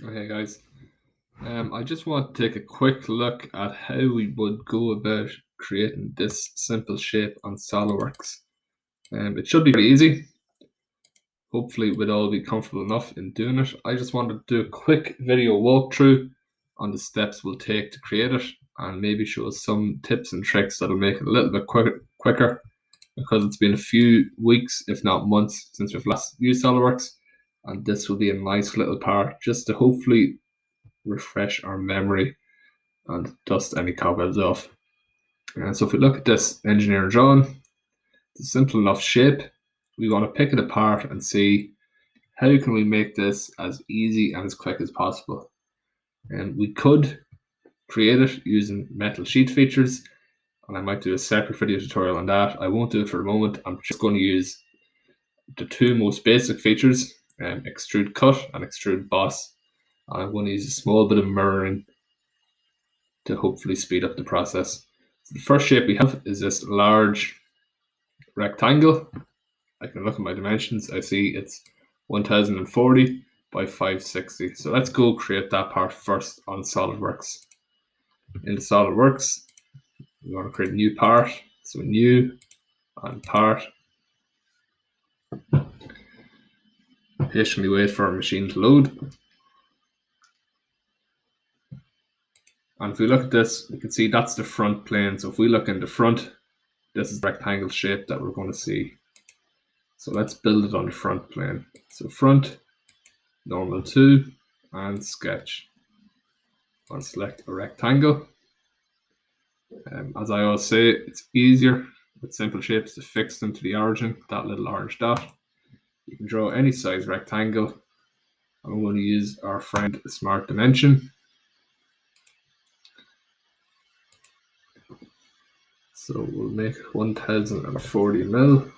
Okay, guys. I just want to take a quick look at how we would go about creating this simple shape on Solidworks. It should be pretty easy. Hopefully, we'd all be comfortable enough in doing it. I just wanted to do a quick video walkthrough on the steps we'll take to create it, and maybe show us some tips and tricks that'll make it a little bit quicker because it's been a few weeks, if not months, since we've last used Solidworks, and this will be a nice little part just to hopefully refresh our memory and dust any cobwebs off. And so if we look at this engineering drawing, it's a simple enough shape. We want to pick it apart and see how can we make this as easy and as quick as possible. And we could create it using metal sheet features, and I might do a separate video tutorial on that. I won't do it for the moment. I'm just going to use the two most basic features, Extrude Cut and Extrude Boss. And I'm going to use a small bit of mirroring to hopefully speed up the process. So the first shape we have is this large rectangle. I can look at my dimensions. I see it's 1040 by 560. So let's go create that part first on SolidWorks. In the SolidWorks, we want to create a new part. So new and part. Patiently wait for our machine to load. And if we look at this, we can see that's the front plane. So if we look in the front, this is the rectangle shape that we're going to see. So let's build it on the front plane. So front, normal 2, and sketch. I'll select a rectangle. As I always say, it's easier with simple shapes to fix them to the origin, that little orange dot. You can draw any size rectangle. I'm going to use our friend Smart Dimension. So we'll make 1040 mil.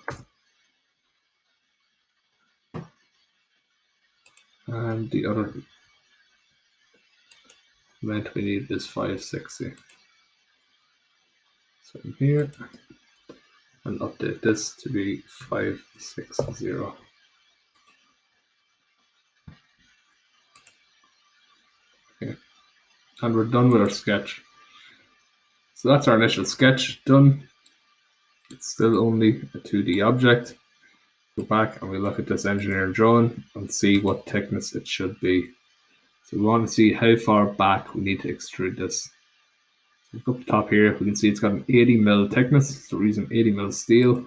And the other length we need is 560. So in here, and update this to be 560. Okay, and we're done with our sketch. So that's our initial sketch done. It's still only a 2D object. Go back and we look at this engineering drawing and see what thickness it should be. So we want to see how far back we need to extrude this. So up the top here, we can see it's got an 80 mil thickness. So we're using 80 mil steel.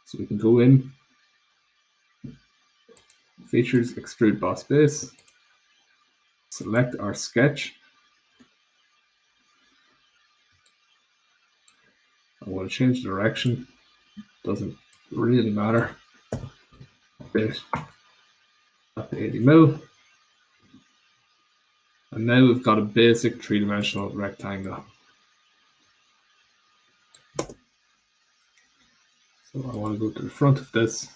So we can go in, features, extrude boss base, select our sketch. I want to change the direction, doesn't really matter. Bit at the 80 mil. And now we've got a basic three-dimensional rectangle. So I want to go to the front of this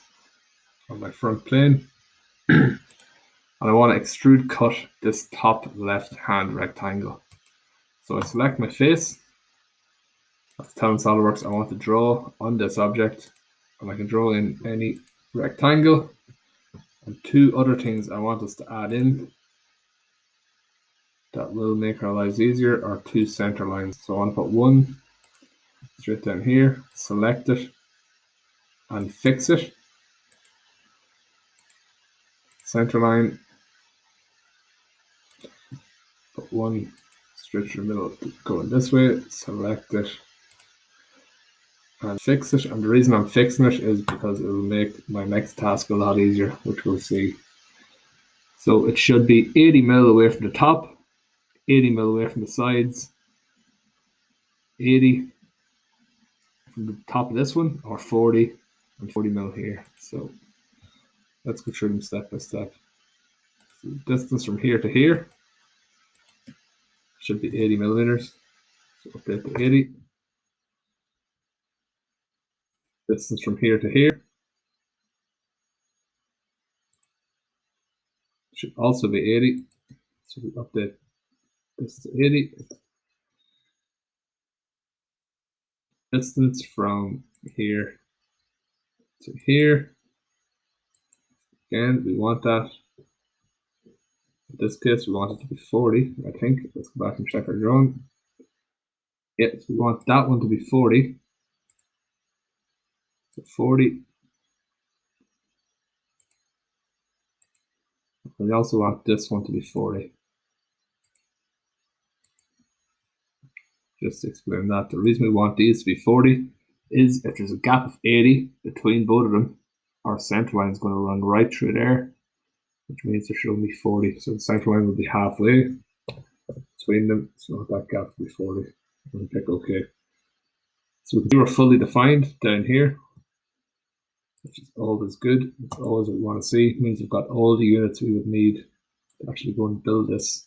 on my front plane. And I want to extrude cut this top left hand rectangle. So I select my face. That's telling SolidWorks I want to draw on this object, and I can draw in any rectangle. And two other things I want us to add in that will make our lives easier are two center lines. So I want to put one straight down here, select it, and fix it. Center line, put one straight through the middle going this way, select it, and fix it. And the reason I'm fixing it is because it will make my next task a lot easier, which we'll see. So it should be 80 mil away from the top, 80 mil away from the sides, 80 from the top of this one, or 40 and 40 mil here. So let's go through them step by step. So the distance from here to here should be 80 millimeters. So update to 80. Distance from here to here should also be 80. So we update this to 80. Distance from here to here. Again, we want that in this case we want it to be 40, I think. Let's go back and check our drawing. Yeah, so we want that one to be 40. So 40. We also want this one to be 40. Just to explain that, the reason we want these to be 40 is if there's a gap of 80 between both of them, our center line is going to run right through there, which means there should only be 40. So the center line will be halfway between them, so that gap will be 40. And click OK. So we are fully defined down here, which is always good. It's always what we want to see. It means we've got all the units we would need to actually go and build this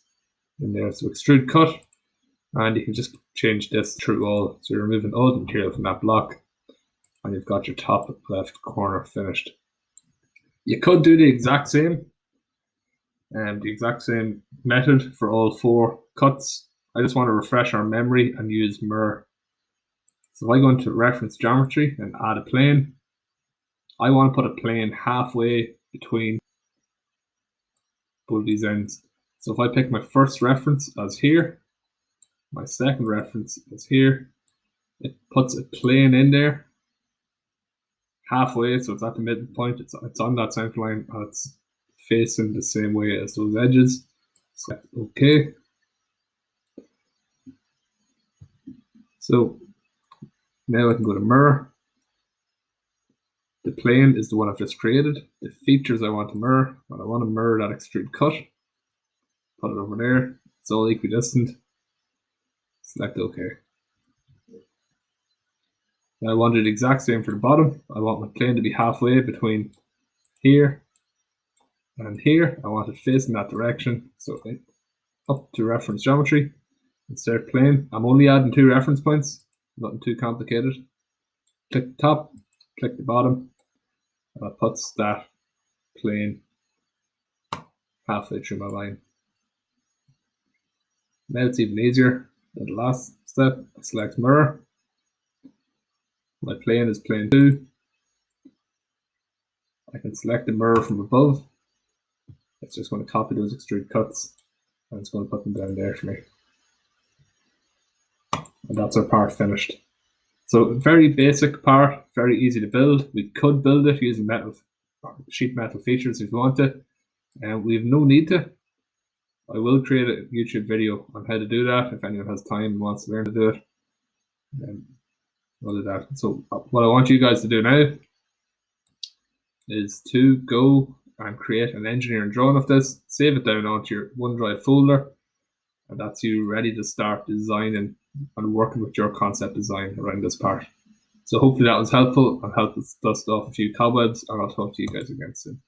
in there. So extrude cut, and you can just change this through all. So you're removing all the material from that block, and you've got your top left corner finished. You could do the exact same method for all 4 cuts. I just want to refresh our memory and use mirror. So if I go into reference geometry and add a plane, I want to put a plane halfway between both of these ends. So if I pick my first reference as here, my second reference is here, it puts a plane in there halfway, so it's at the midpoint, it's on that center line, and it's facing the same way as those edges. Select OK. So now I can go to mirror. The plane is the one I've just created. The features I want to mirror, and I want to mirror that extrude cut. Put it over there. It's all equidistant. Select OK. Now I want to do the exact same for the bottom. I want my plane to be halfway between here and here. I want it facing that direction. So up to reference geometry, insert plane. I'm only adding 2 reference points, nothing too complicated. Click the top, click the bottom, and that puts that plane halfway through my line. Now it's even easier than the last step. I select mirror. My plane is plane 2. I can select the mirror from above. It's just going to copy those extrude cuts, and it's going to put them down there for me. And that's our part finished. So very basic part, very easy to build. We could build it using sheet metal features if we want to, and we have no need to. I will create a YouTube video on how to do that if anyone has time and wants to learn to do it. We'll do that. So what I want you guys to do now is to go and create an engineering drawing of this, save it down onto your OneDrive folder, and that's you ready to start designing and working with your concept design around this part. So hopefully that was helpful and helped us dust off a few cobwebs, and I'll talk to you guys again soon.